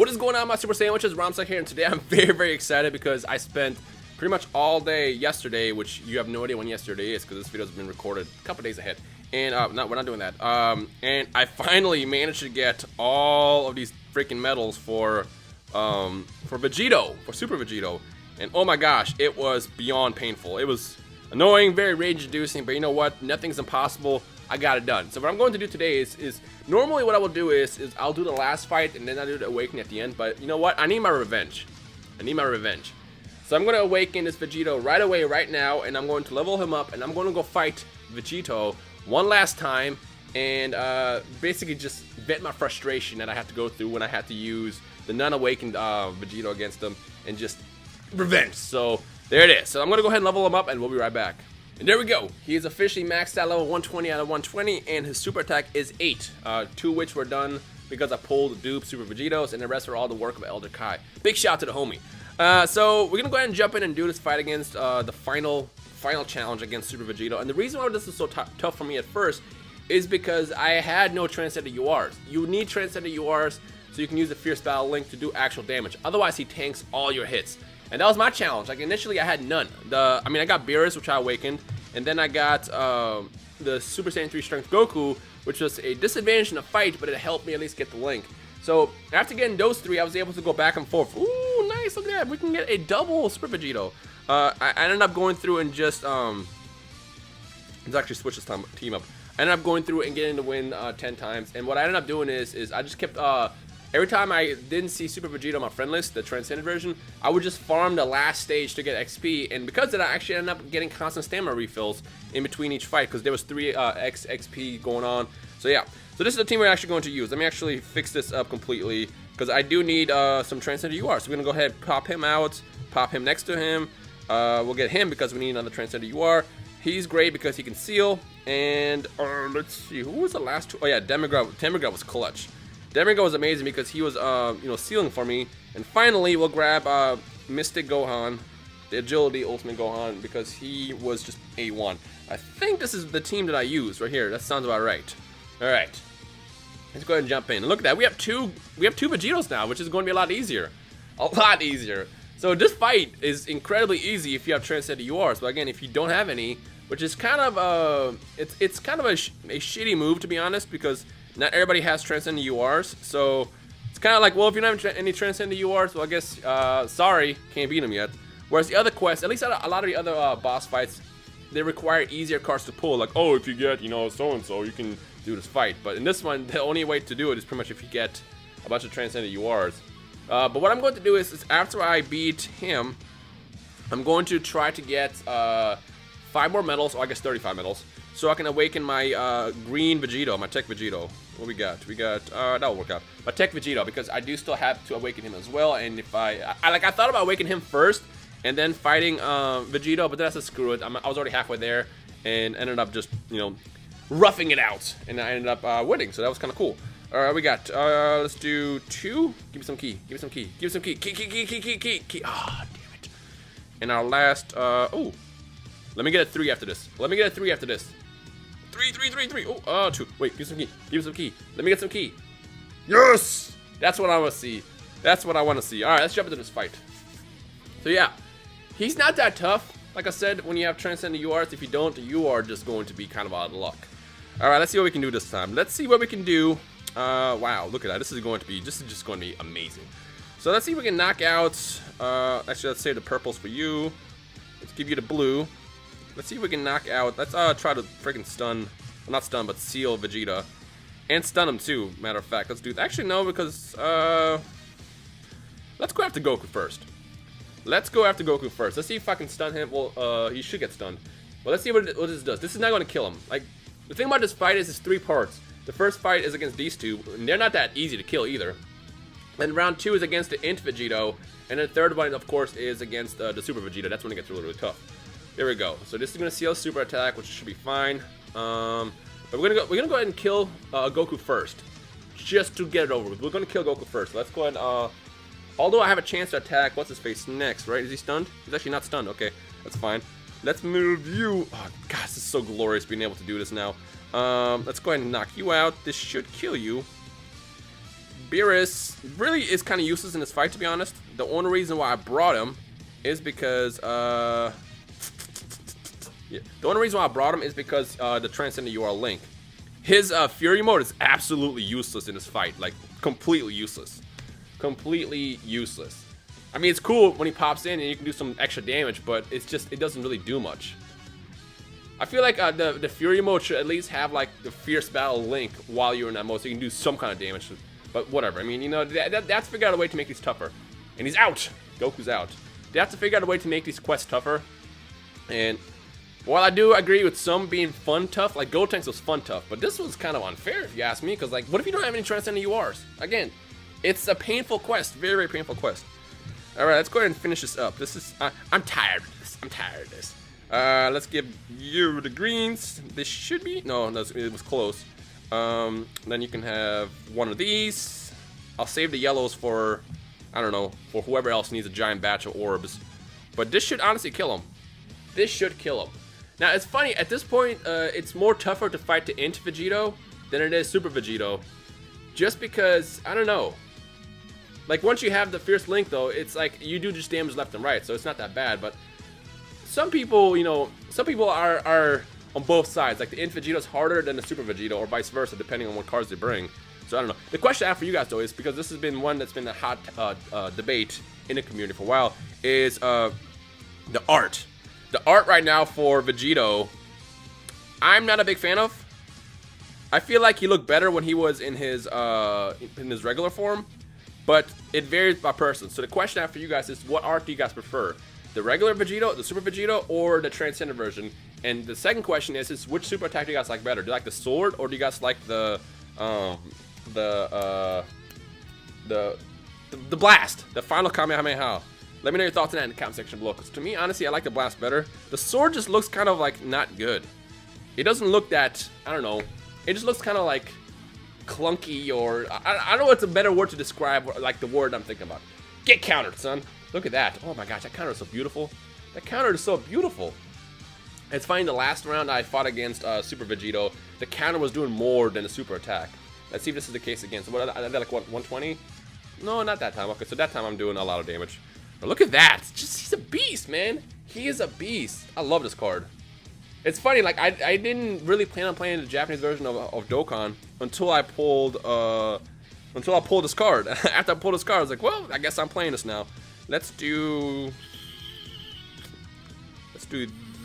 What is going on, my Super Sandwiches? Ramsek here, and today I'm very excited because I spent pretty much all day yesterday, which you have no idea when yesterday is because this video has been recorded a couple days ahead. And no, we're not doing that. And I finally managed to get all of these freaking medals for VEGITO, for Super VEGITO. And oh my gosh, it was beyond painful. It was annoying, very rage-inducing, but you know what? Nothing's impossible. I got it done. So what I'm going to do today is normally what I will do is I'll do the last fight and then I'll do the awakening at the end. But you know what? I need my revenge. I need my revenge. So I'm going to awaken this VEGITO right away, right now, and I'm going to level him up, and I'm going to go fight VEGITO one last time and basically just vent my frustration that I have to go through when I had to use the non-awakened VEGITO against him and just revenge. So there it is. So I'm going to go ahead and level him up, and we'll be right back. And there we go. He is officially maxed out level 120 out of 120, and his super attack is 8, 2 which were done because I pulled dupe Super VEGITOs, and the rest are all the work of Elder Kai. Big shout out to the homie. So we're gonna go ahead and jump in and do this fight against the final challenge against Super VEGITO. And the reason why this is so tough for me at first is because I had no transcended URs. You need transcended URs so you can use the Fierce Battle Link to do actual damage. Otherwise, he tanks all your hits. And that was my challenge. Like initially, I had none. I got Beerus, which I awakened, and then I got the Super Saiyan 3 Strength Goku, which was a disadvantage in the fight, but it helped me at least get the link. So after getting those 3, I was able to go back and forth. Ooh, nice! Look at that. We can get a double Super VEGITO. I ended up going through and just let's actually switch this team up. I ended up going through and getting the win 10 times. And what I ended up doing is I just kept every time I didn't see Super VEGITO on my friend list, the Transcended version, I would just farm the last stage to get XP, and because of that, I actually ended up getting constant stamina refills in between each fight, because there was 3 XP going on. So yeah, so this is the team we're actually going to use. Let me actually fix this up completely, because I do need some Transcended UR. So we're going to go ahead and pop him out, pop him next to him. We'll get him because we need another Transcended UR. He's great because he can seal, and let's see, who was the last 2? Oh yeah, Demigod was clutch. Demigod was amazing because he was, sealing for me. And finally, we'll grab Mystic Gohan, the Agility Ultimate Gohan, because he was just A1. I think this is the team that I used right here. That sounds about right. All right, let's go ahead and jump in. And look at that. We have two VEGITOs now, which is going to be a lot easier. A lot easier. So this fight is incredibly easy if you have Transcended URs. But again, if you don't have any, which is kind of it's kind of a shitty move, to be honest, because not everybody has Transcendent URs, so it's kind of like, well, if you don't have any Transcendent URs, well, I guess, sorry, can't beat them yet. Whereas the other quests, at least a lot of the other boss fights, they require easier cards to pull, like, oh, if you get, so-and-so, you can do this fight. But in this one, the only way to do it is pretty much if you get a bunch of Transcendent URs. But what I'm going to do is after I beat him, I'm going to try to get 5 more medals, or I guess 35 medals, so I can awaken my green VEGITO, my Tech VEGITO. What we got? We got, that'll work out. My Tech VEGITO, because I do still have to awaken him as well, and if I thought about awakening him first, and then fighting VEGITO, but then I said screw it. I was already halfway there, and ended up just, roughing it out, and I ended up winning, so that was kind of cool. Alright, we got, let's do 2. Give me some key, give me some key, give me some key, key. Ah, damn it. And our last, oh. Let me get a 3 after this. Let me get a 3 after this. 3. Oh, 2. Wait, give me some key. Give me some key. Let me get some key. Yes! That's what I want to see. That's what I want to see. Alright, let's jump into this fight. So yeah, he's not that tough. Like I said, when you have Transcendent URs, if you don't, you are just going to be kind of out of luck. Alright, let's see what we can do this time. Let's see what we can do. Wow, look at that. This is just going to be amazing. So let's see if we can knock out, actually, let's say the purples for you. Let's give you the blue. Let's see if we can knock out. Let's try to freaking stun, well, not stun, but seal Vegeta, and stun him too. Matter of fact, let's do that. Actually, no, because let's go after Goku first. Let's see if I can stun him. Well, he should get stunned. But let's see what this does. This is not going to kill him. Like, the thing about this fight is it's 3 parts. The first fight is against these 2, and they're not that easy to kill either. Then round 2 is against the Int VEGITO, and then the third one, of course, is against the Super VEGITO. That's when it gets really, really tough. There we go. So this is gonna seal super attack, which should be fine. But we're gonna go ahead and kill Goku first, just to get it over with. We're gonna kill Goku first. Let's go ahead. Although I have a chance to attack what's his face next, right? Is he stunned? He's actually not stunned. Okay, that's fine. Let's move you. Oh gosh, this is so glorious being able to do this now. Let's go ahead and knock you out. This should kill you. Beerus really is kind of useless in this fight, to be honest. The only reason why I brought him is because the only reason why I brought him is because the Transcendent UR Link. His Fury mode is absolutely useless in this fight, like completely useless, completely useless. I mean, it's cool when he pops in and you can do some extra damage, but it's just, it doesn't really do much. I feel like the Fury mode should at least have like the Fierce Battle Link while you're in that mode, so you can do some kind of damage. But whatever. I mean, you know, they have to figure out a way to make these tougher. And he's out. Goku's out. They have to figure out a way to make these quests tougher. And while I do agree with some being fun tough, like Gotenks was fun tough, but this was kind of unfair if you ask me, because like, what if you don't have any Transcendent URs? Again, it's a painful quest, very, very painful quest. All right, let's go ahead and finish this up. This is, I'm tired of this. I'm tired of this. Let's give you the greens. This should be, no, it was close. Then you can have one of these. I'll save the yellows for, I don't know, for whoever else needs a giant batch of orbs. But this should honestly kill him. This should kill him. Now, it's funny, at this point, it's more tougher to fight the Int Vegito than it is Super Vegito. Just because, I don't know. Like, once you have the Fierce Link, though, it's like, you do just damage left and right, so it's not that bad. But some people, you know, some people are on both sides. Like, the Int Vegito's harder than the Super Vegito, or vice versa, depending on what cards they bring. So, I don't know. The question I have for you guys, though, is, because this has been one that's been a hot debate in the community for a while, is the art. The art right now for Vegito, I'm not a big fan of. I feel like he looked better when he was in his regular form, but it varies by person. So the question I have for you guys is, what art do you guys prefer? The regular Vegito, the Super Vegito, or the Transcendent version? And the second question is which super attack do you guys like better? Do you like the sword, or do you guys like the blast, the final Kamehameha? Let me know your thoughts on that in the comment section below, because to me, honestly, I like the blast better. The sword just looks kind of like not good. It doesn't look that, I don't know, it just looks kind of like clunky, or I don't know what's a better word to describe like the word I'm thinking about. Get countered, son. Look at that. Oh my gosh, that counter is so beautiful. That counter is so beautiful. It's funny, the last round I fought against Super Vegito, the counter was doing more than the super attack. Let's see if this is the case again. So what, I did like what, 120? No, not that time. Okay, so that time I'm doing a lot of damage. But look at that. He's a beast, man. He is a beast. I love this card. It's funny, like I didn't really plan on playing the Japanese version of Dokkan until I pulled this card. After I pulled this card, I was like, well, I guess I'm playing this now. Let's do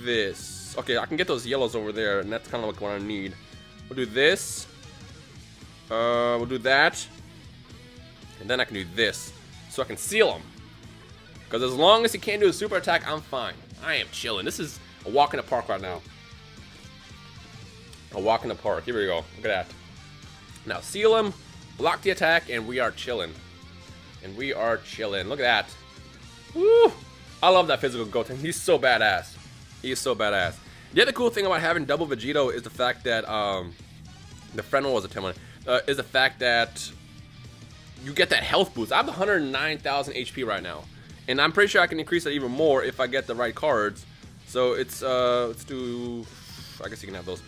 this. Okay, I can get those yellows over there, and that's kind of like what I need. We'll do this. We'll do that. And then I can do this. So I can seal him. Because as long as he can't do a super attack, I'm fine. I am chilling. This is a walk in the park right now. A walk in the park. Here we go. Look at that. Now seal him, block the attack, and we are chilling. And we are chilling. Look at that. Woo! I love that physical Goten. He's so badass. He is so badass. The other cool thing about having double Vegito is the fact that the friend one was a 10-1. Is the fact that you get that health boost. I have 109,000 HP right now. And I'm pretty sure I can increase that even more if I get the right cards. So it's, let's do, I guess you can have those.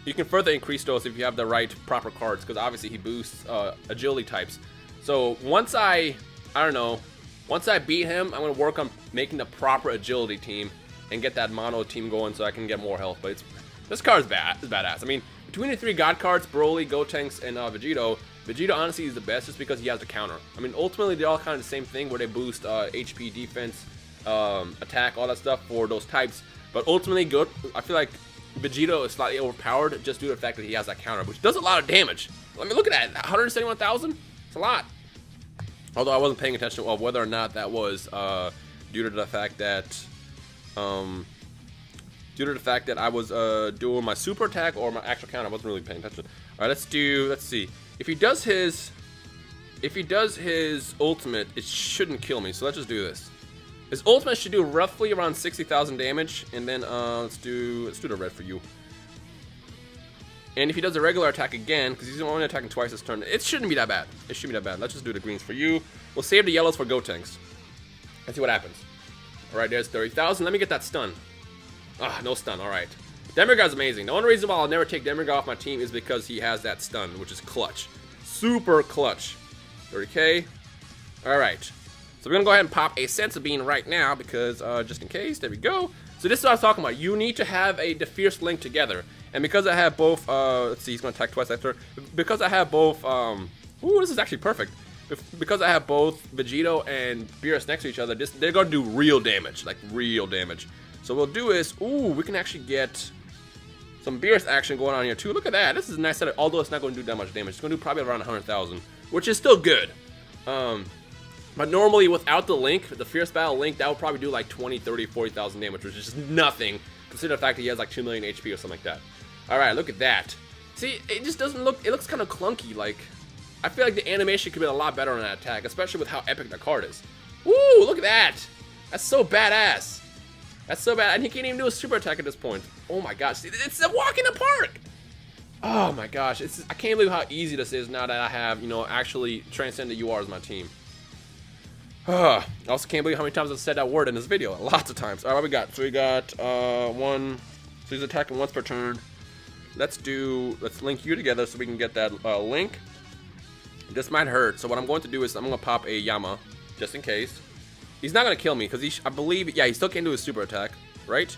You can further increase those if you have the right proper cards, because obviously he boosts agility types. So once I don't know, once I beat him, I'm going to work on making the proper agility team and get that mono team going so I can get more health. But this card is badass. I mean, between the three God cards, Broly, Gotenks, and Vegito, Vegito honestly is the best just because he has the counter. I mean, ultimately they're all kind of the same thing where they boost HP, defense, attack, all that stuff for those types. But ultimately, I feel like Vegito is slightly overpowered just due to the fact that he has that counter, which does a lot of damage. I mean, look at that, 171,000. It's a lot. Although I wasn't paying attention to whether or not that was due to the fact that I was doing my super attack or my actual counter. I wasn't really paying attention. All right, let's see. If he does his ultimate, it shouldn't kill me. So let's just do this. His ultimate should do roughly around 60,000 damage, and then let's do the red for you. And if he does a regular attack again, because he's only attacking twice this turn, it shouldn't be that bad. It shouldn't be that bad. Let's just do the greens for you. We'll save the yellows for Gotenks. Let's see what happens. All right, there's 30,000. Let me get that stun. Ah, no stun. All right. Demigod's amazing. The only reason why I'll never take Demigod off my team is because he has that stun, which is clutch. Super clutch. 30k. Alright. So we're gonna go ahead and pop a Senza Bean right now because just in case, there we go. So this is what I was talking about. You need to have the Fierce Link together. And because I have both, let's see, he's gonna attack twice after. Because I have both, ooh, this is actually perfect. Because I have both Vegito and Beerus next to each other, they're gonna do real damage, like real damage. So what we'll do is, ooh, we can actually get some Beerus action going on here too. Look at that. This is a nice setup, although it's not going to do that much damage. It's going to do probably around 100,000, which is still good. But normally without the link, the Fierce Battle link, that would probably do like 20, 30, 40,000 damage, which is just nothing, considering the fact that he has like 2 million HP or something like that. Alright, look at that. See, it just doesn't look, it looks kind of clunky. Like, I feel like the animation could be a lot better on that attack, especially with how epic the card is. Woo, look at that. That's so badass. That's so bad, and he can't even do a super attack at this point. Oh my gosh, it's a walk in the park! Oh my gosh, I can't believe how easy this is now that I have, you know, actually transcended UR as my team. I also can't believe how many times I've said that word in this video. Lots of times. Alright, what we got? So we got one, so he's attacking once per turn. Let's link you together so we can get that link. This might hurt, so what I'm going to do is I'm going to pop a Yama, just in case. He's not going to kill me, because I believe, yeah, he still can't do his super attack, right?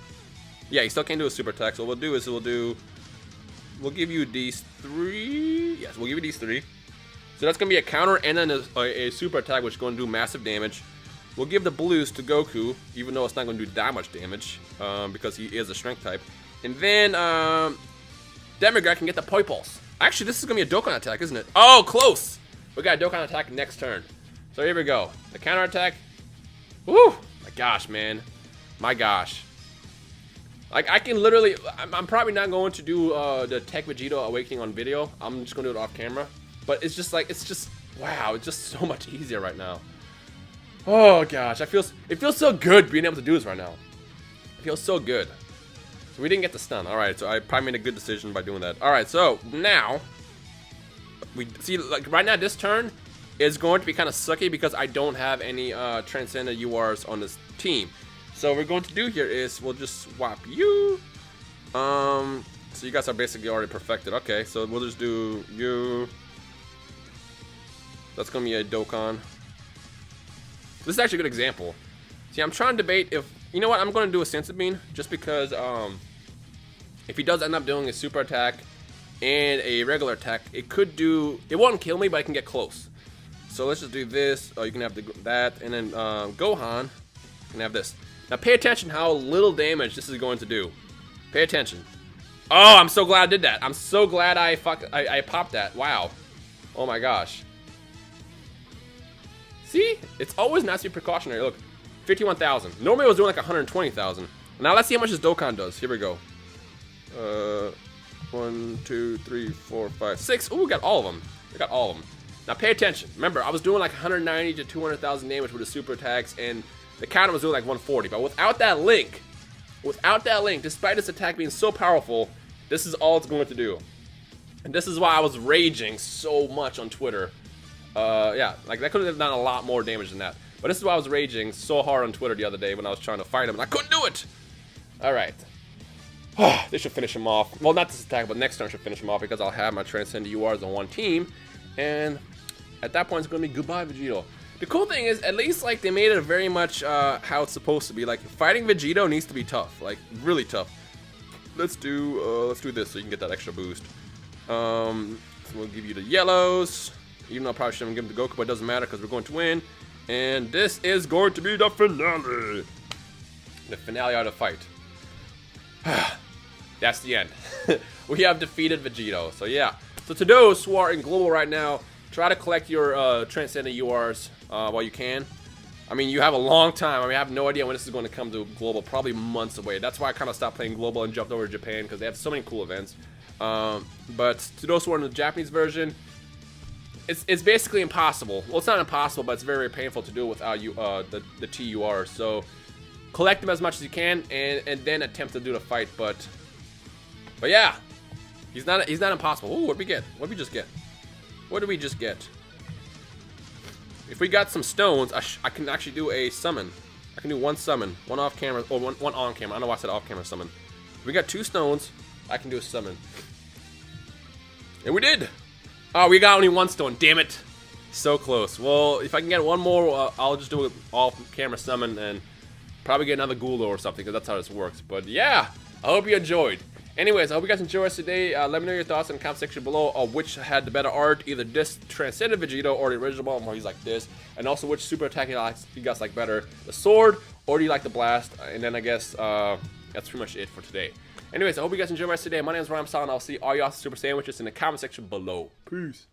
Yeah, he still can't do his super attack, so what we'll do is we'll give you these 3, yes, we'll give you these 3. So that's going to be a counter and then a super attack, which is going to do massive damage. We'll give the blues to Goku, even though it's not going to do that much damage, because he is a strength type. And then, Demigod can get the Poi Pulse. Actually, this is going to be a Dokkan attack, isn't it? Oh, close! We got a Dokkan attack next turn. So here we go. The counter attack. Woo! My gosh, man. My gosh. Like, I can literally... I'm probably not going to do the Tech Vegito Awakening on video. I'm just going to do it off camera. But it's just like... It's just... Wow, it's just so much easier right now. Oh, gosh. It feels so good being able to do this right now. It feels so good. So we didn't get the stun. Alright, so I probably made a good decision by doing that. Alright, so now... We see, like, right now, this turn... is going to be kind of sucky because I don't have any Transcendent URs on this team. So what we're going to do here is we'll just swap you. So you guys are basically already perfected. Okay, so we'll just do you. That's going to be a Dokkan. This is actually a good example. See, I'm trying to debate if... You know what? I'm going to do a Senza Bean just because if he does end up doing a super attack and a regular attack, it could do... It won't kill me, but I can get close. So let's just do this. Oh, you can have that, and then Gohan can have this. Now pay attention how little damage this is going to do. Pay attention. Oh, I'm so glad I did that. I'm so glad I popped that. Wow. Oh my gosh. See? It's always nice to be precautionary. Look, 51,000. Normally I was doing like 120,000. Now let's see how much this Dokkan does. Here we go. 1, 2, 3, 4, 5, 6. Oh, we got all of them. We got all of them. Now pay attention. Remember, I was doing like 190 to 200,000 damage with the super attacks, and the counter was doing like 140. But without that link, despite this attack being so powerful, this is all it's going to do. And this is why I was raging so much on Twitter. Yeah, like that could have done a lot more damage than that. But this is why I was raging so hard on Twitter the other day when I was trying to fight him, and I couldn't do it. All right. This should finish him off. Well, not this attack, but next turn should finish him off because I'll have my Transcendent URs on one team, and at that point, it's going to be goodbye, Vegito. The cool thing is, at least, like, they made it very much how it's supposed to be. Like, fighting Vegito needs to be tough. Like, really tough. Let's do this so you can get that extra boost. So we'll give you the yellows. Even though I probably shouldn't give them to Goku, but it doesn't matter because we're going to win. And this is going to be the finale. The finale of the fight. That's the end. We have defeated Vegito. So, yeah. So, to those who are in Global right now, try to collect your Transcendent URs while you can. I mean, you have a long time. I mean, I have no idea when this is going to come to Global. Probably months away. That's why I kind of stopped playing Global and jumped over to Japan, because they have so many cool events. But to those who are in the Japanese version, it's basically impossible. Well, it's not impossible, but it's very, very painful to do without the TUR. So collect them as much as you can, and then attempt to do the fight. But yeah, he's not impossible. Ooh, what did we get? What did we just get? What did we just get? If we got some stones, I can actually do a summon. I can do one summon, one off camera, or one on camera. I don't know why I said off camera summon. If we got 2 stones, I can do a summon. And we did! Oh, we got only 1 stone, damn it. So close. Well, if I can get one more, I'll just do it off-camera summon and probably get another Ghoul or something, because that's how this works. But yeah, I hope you enjoyed. Anyways, I hope you guys enjoyed us today. Let me know your thoughts in the comment section below of which had the better art, either this Transcendent Vegito or the original one where he's like this, and also which super attack you guys like better, the sword or do you like the blast? And then I guess that's pretty much it for today. Anyways, I hope you guys enjoyed the rest of today. My name is Ramsal, and I'll see all y'all super sandwiches in the comment section below. Peace.